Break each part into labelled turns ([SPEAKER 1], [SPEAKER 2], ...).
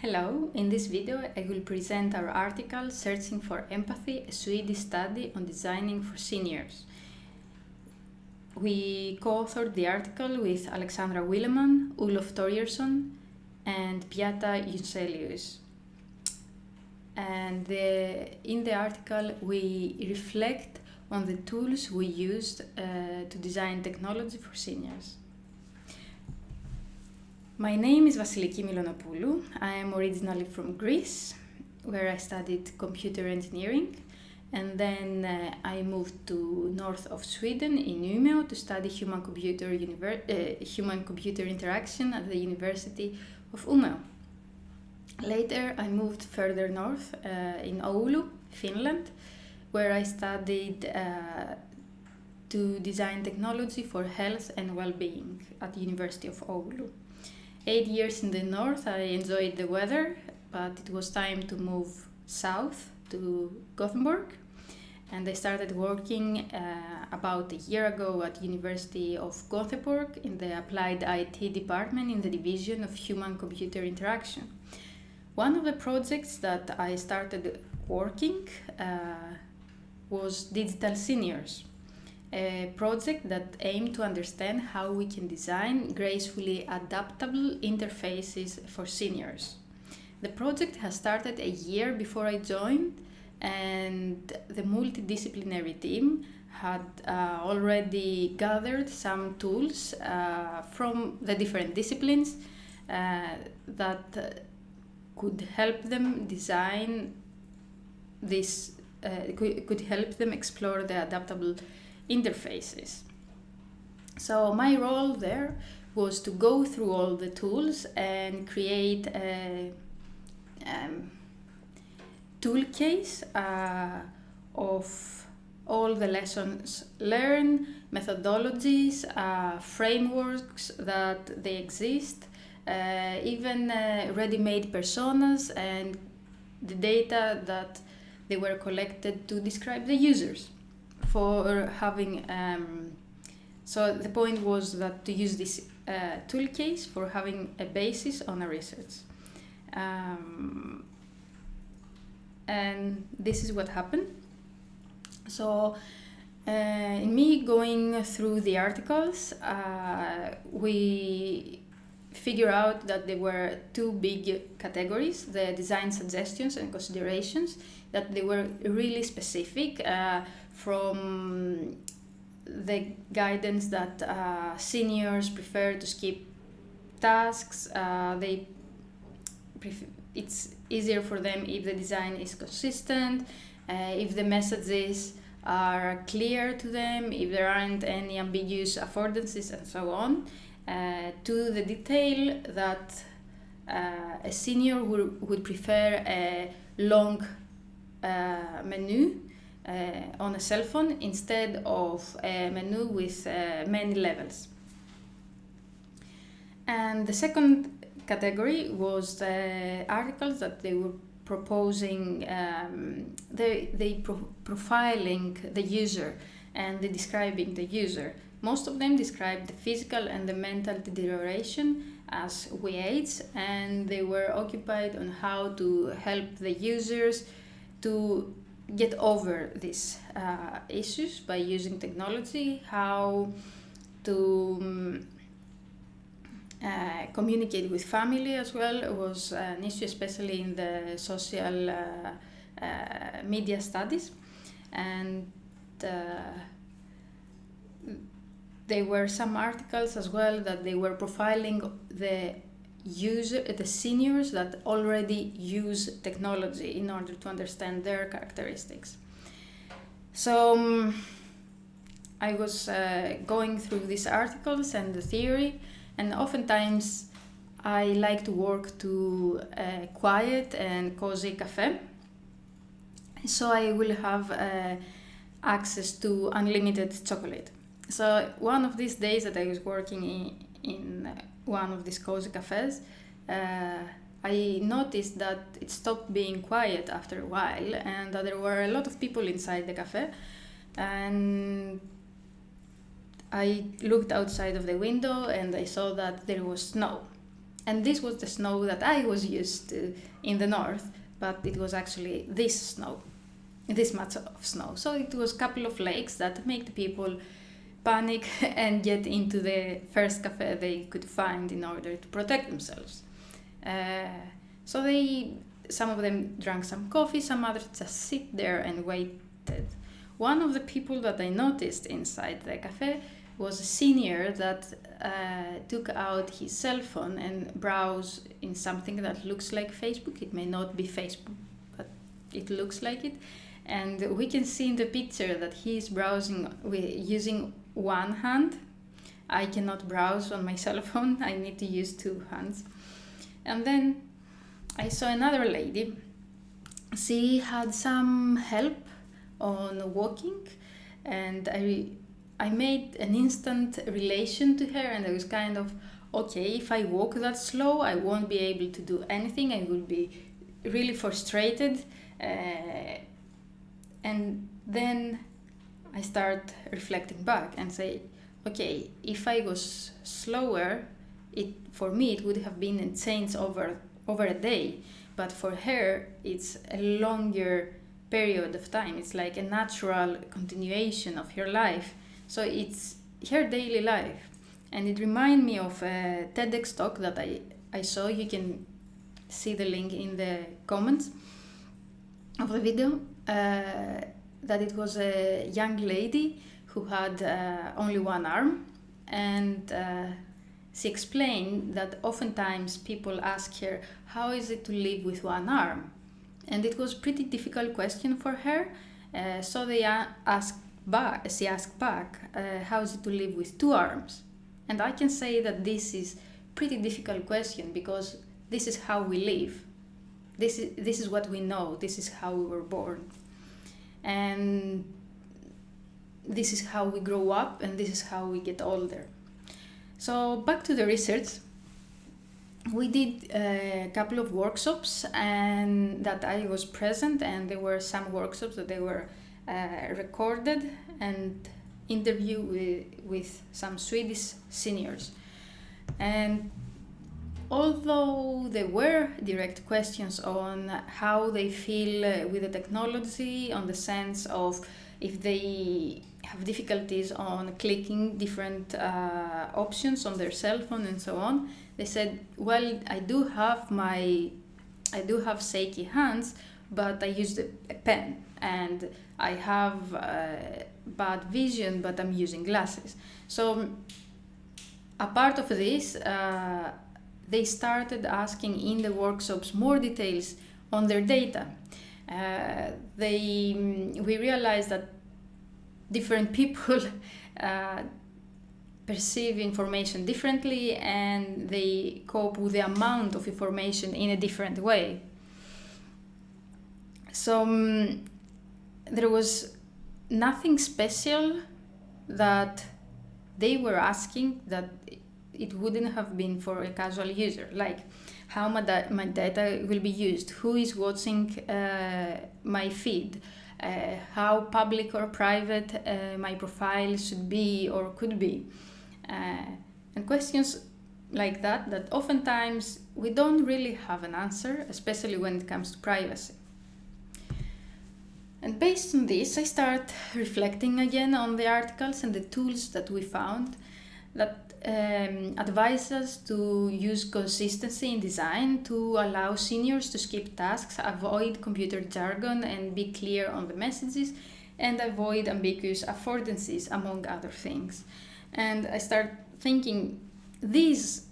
[SPEAKER 1] Hello, in this video I will present our article Searching for Empathy, a Swedish study on designing for seniors. We co-authored the article with Alexandra Weilenmann, Olof Torgersson and Beata Jungselius. And in the article we reflect on the tools we used to design technology for seniors. My name is Vasiliki Mylonopoulou. I am originally from Greece, where I studied computer engineering, and then I moved to north of Sweden in Umeå to study human-computer interaction at the University of Umeå. Later I moved further north in Oulu, Finland, where I studied to design technology for health and well-being at the University of Oulu. 8 years in the north, I enjoyed the weather, but it was time to move south to Gothenburg, and I started working about a year ago at University of Gothenburg in the Applied IT department in the division of human-computer interaction. One of the projects that I started working was Digital Seniors, a project that aimed to understand how we can design gracefully adaptable interfaces for seniors. The project has started a year before I joined, and the multidisciplinary team had already gathered some tools from the different disciplines that could help them design this, could help them explore the adaptable interfaces. So my role there was to go through all the tools and create a tool case of all the lessons learned, methodologies, frameworks that they exist, even ready-made personas and the data that they were collected to describe the users. For having so the point was that to use this tool case for having a basis on a research, and this is what happened. So in me going through the articles, we figure out that there were two big categories: the design suggestions and considerations, that they were really specific from the guidance that seniors prefer to skip tasks. It's easier for them if the design is consistent, if the messages are clear to them, if there aren't any ambiguous affordances, and so on. To the detail that a senior would prefer a long menu on a cell phone instead of a menu with many levels. And the second category was the articles that they were proposing, profiling the user and describing the user. Most of them described the physical and the mental deterioration as we age, and they were occupied on how to help the users to get over these issues by using technology, how to communicate with family as well was an issue, especially in the social media studies. And there were some articles as well that they were profiling the seniors that already use technology in order to understand their characteristics. So I was going through these articles and the theory, and oftentimes I like to work to a quiet and cozy cafe, so I will have access to unlimited chocolate. So one of these days that I was working in one of these cozy cafes, I noticed that it stopped being quiet after a while, and that there were a lot of people inside the cafe. And I looked outside of the window and I saw that there was snow. And this was the snow that I was used to in the north, but it was actually this much of snow. So it was a couple of lakes that make the people panic and get into the first cafe they could find in order to protect themselves. So some of them drank some coffee, some others just sit there and waited. One of the people that I noticed inside the cafe was a senior that took out his cell phone and browsed in something that looks like Facebook. It may not be Facebook, but it looks like it. And we can see in the picture that he is browsing using one hand. I cannot browse on my cell phone. I need to use two hands. And then I saw another lady. She had some help on walking, and I made an instant relation to her, and I was kind of, okay, if I walk that slow, I won't be able to do anything. I will be really frustrated. And then I start reflecting back and say, okay, if I was slower, for me it would have been a change over a day, but for her it's a longer period of time. It's like a natural continuation of her life. So it's her daily life. And it reminded me of a TEDx talk that I saw. You can see the link in the comments of the video. That it was a young lady who had only one arm, and she explained that oftentimes people ask her, how is it to live with one arm? And it was a pretty difficult question for her, so she asked back, how is it to live with two arms? And I can say that this is a pretty difficult question, because this is how we live. This is what we know. This is how we were born. And this is how we grow up, and this is how we get older. So back to the research. We did a couple of workshops and that I was present, and there were some workshops that they were recorded and interviewed with some Swedish seniors. And although there were direct questions on how they feel with the technology, on the sense of if they have difficulties on clicking different options on their cell phone and so on, they said, well, I do have shaky hands, but I use a pen, and I have bad vision, but I'm using glasses. So a part of this, they started asking in the workshops more details on their data. We realized that different people perceive information differently, and they cope with the amount of information in a different way. So there was nothing special that they were asking that it wouldn't have been for a casual user, like how my data will be used, who is watching my feed, how public or private my profile should be or could be. And questions like that oftentimes we don't really have an answer, especially when it comes to privacy. And based on this, I start reflecting again on the articles and the tools that we found that advise us to use consistency in design, to allow seniors to skip tasks, avoid computer jargon and be clear on the messages, and avoid ambiguous affordances, among other things. And I start thinking, these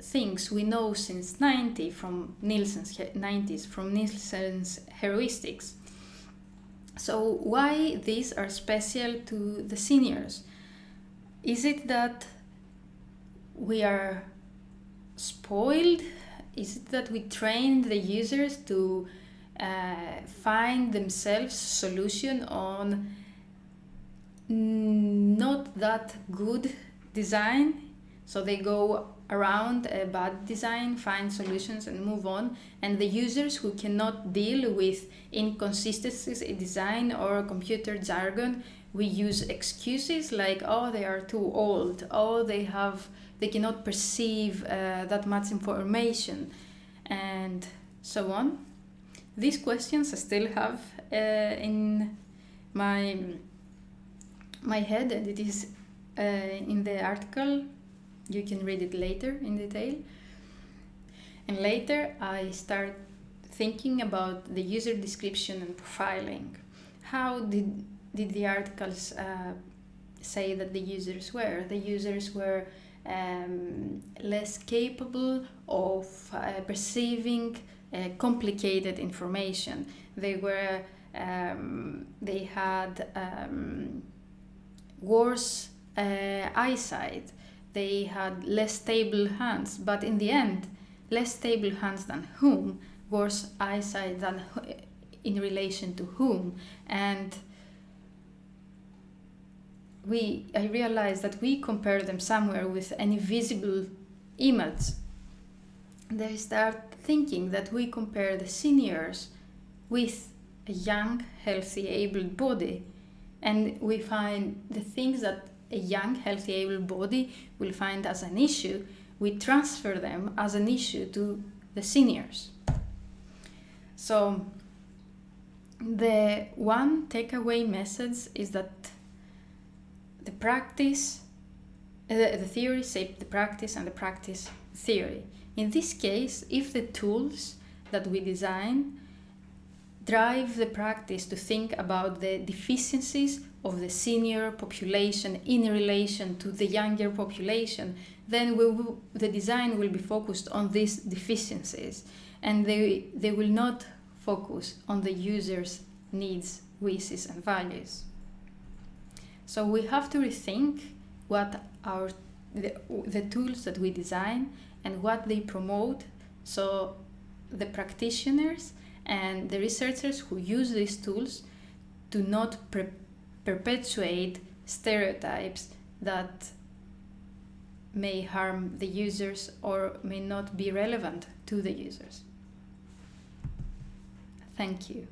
[SPEAKER 1] things we know since 90s from Nielsen's heuristics. So why these are special to the seniors? Is it that we are spoiled? Is it that we train the users to find themselves solution on not that good design? So they go around a bad design, find solutions and move on. And the users who cannot deal with inconsistencies in design or computer jargon we use excuses like, oh, they are too old, oh, they cannot perceive that much information, and so on. These questions I still have in my head, and it is in the article. You can read it later in detail. And later I start thinking about the user description and profiling. How did the articles say that the users were? The users were less capable of perceiving complicated information. They had worse eyesight. They had less stable hands, but in the end, less stable hands than whom, worse eyesight than in relation to whom. And I realized that we compare them somewhere with any visible image. They start thinking that we compare the seniors with a young, healthy, able body, and we find the things that a young, healthy, able body will find as an issue, we transfer them as an issue to the seniors. So the one takeaway message is that the theory shaped the practice, and the practice theory. In this case, if the tools that we design drive the practice to think about the deficiencies of the senior population in relation to the younger population, then the design will be focused on these deficiencies, and they will not focus on the user's needs, wishes, and values. So we have to rethink what the tools that we design and what they promote, so the practitioners and the researchers who use these tools do not perpetuate stereotypes that may harm the users or may not be relevant to the users. Thank you.